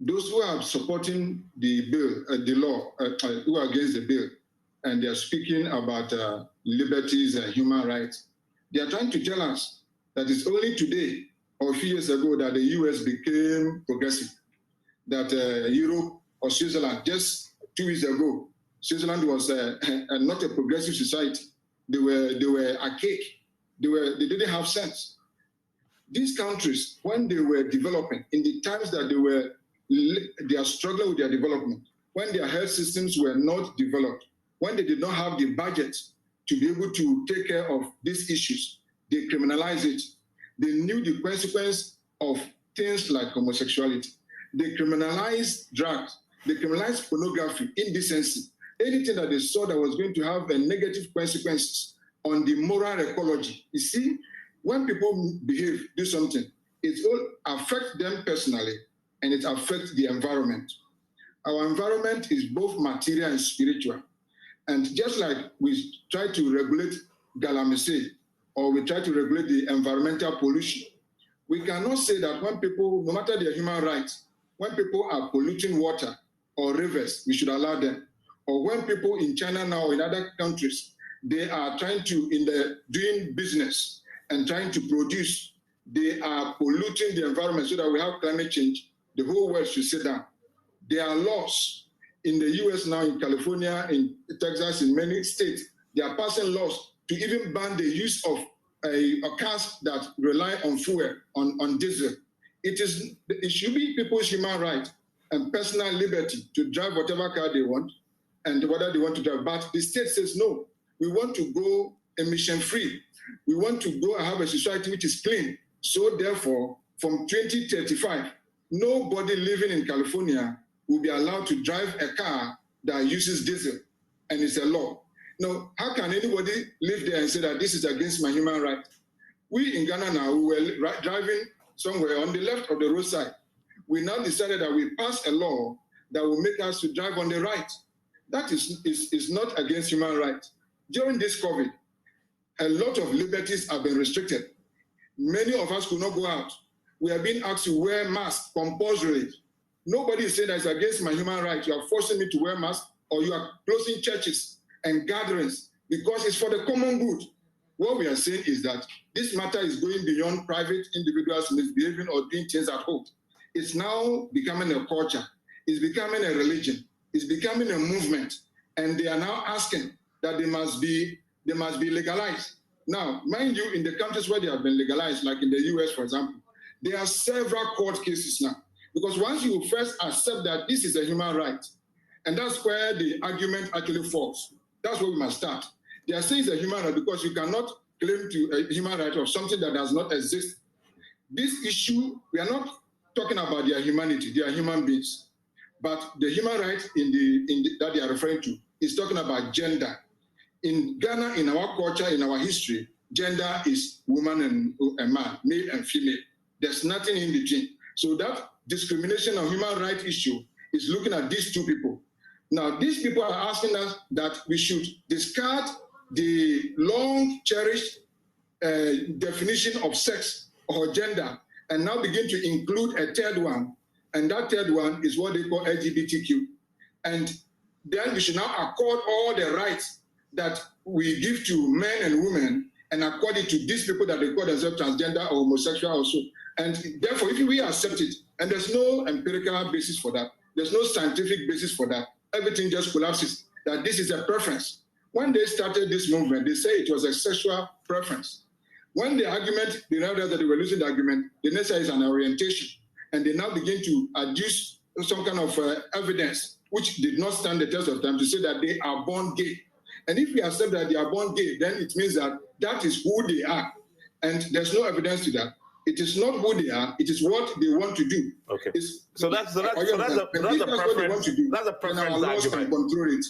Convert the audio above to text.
those who are supporting the bill, the law, who are against the bill, and they are speaking about liberties and human rights, they are trying to tell us that it's only today or a few years ago that the US became progressive, that Europe or Switzerland, just 2 weeks ago, Switzerland was not a progressive society. They were archaic. They didn't have sense. These countries, when they were developing, in the times that they are struggling with their development, when their health systems were not developed, when they did not have the budget to be able to take care of these issues, they criminalized it. They knew the consequence of things like homosexuality. They criminalized drugs. They criminalized pornography, indecency, anything that they saw that was going to have a negative consequences on the moral ecology. You see, when people behave, do something, it all affects them personally and it affects the environment. Our environment is both material and spiritual. And just like we try to regulate galamsey, or we try to regulate the environmental pollution, we cannot say that when people, no matter their human rights, when people are polluting water or rivers, we should allow them. Or when people in China now or in other countries, they are trying to, doing business and trying to produce, they are polluting the environment so that we have climate change, the whole world should sit down. There are laws in the US now, in California, in Texas, in many states, they are passing laws to even ban the use of cars that rely on fuel, on diesel. It should be people's human right and personal liberty to drive whatever car they want and whether they want to drive. But the state says, no, we want to go emission-free. We want to go and have a society which is clean. So therefore, from 2035, nobody living in California will be allowed to drive a car that uses diesel, and it's a law. Now, how can anybody live there and say that this is against my human right? We in Ghana now, we were driving somewhere on the left of the roadside. We now decided that we pass a law that will make us to drive on the right. That is not against human rights. During this COVID, a lot of liberties have been restricted. Many of us could not go out. We are being asked to wear masks compulsorily. Nobody is saying that it's against my human rights. You are forcing me to wear masks, or you are closing churches and gatherings because it's for the common good. What we are saying is that this matter is going beyond private individuals misbehaving or doing things at home. It's now becoming a culture. It's becoming a religion. It's becoming a movement. And they are now asking that they must be legalized. Now, mind you, in the countries where they have been legalized, like in the US, for example, there are several court cases now. Because once you first accept that this is a human right, and that's where the argument actually falls. That's where we must start. They are saying it's a human right because you cannot claim to a human right of something that does not exist. This issue, we are not talking about their humanity. They are human beings. But the human right that they are referring to is talking about gender. In Ghana, in our culture, in our history, gender is woman and man, male and female. There's nothing in between. So that discrimination of human rights issue is looking at these two people. Now, these people are asking us that we should discard the long-cherished definition of sex or gender and now begin to include a third one. And that third one is what they call LGBTQ. And then we should now accord all the rights that we give to men and women and accord it to these people that they call themselves transgender or homosexual also. And therefore, if we accept it, and there's no empirical basis for that, there's no scientific basis for that, everything just collapses, that this is a preference. When they started this movement, they say it was a sexual preference. When the argument, they realized that they were losing the argument, the next is an orientation. And they now begin to adduce some kind of evidence, which did not stand the test of time, to say that they are born gay. And if we accept that they are born gay, then it means that that is who they are. And there's no evidence to that. It is not who they are, it is what they want to do. Okay. So that's a preference. That's a preference argument. Control it.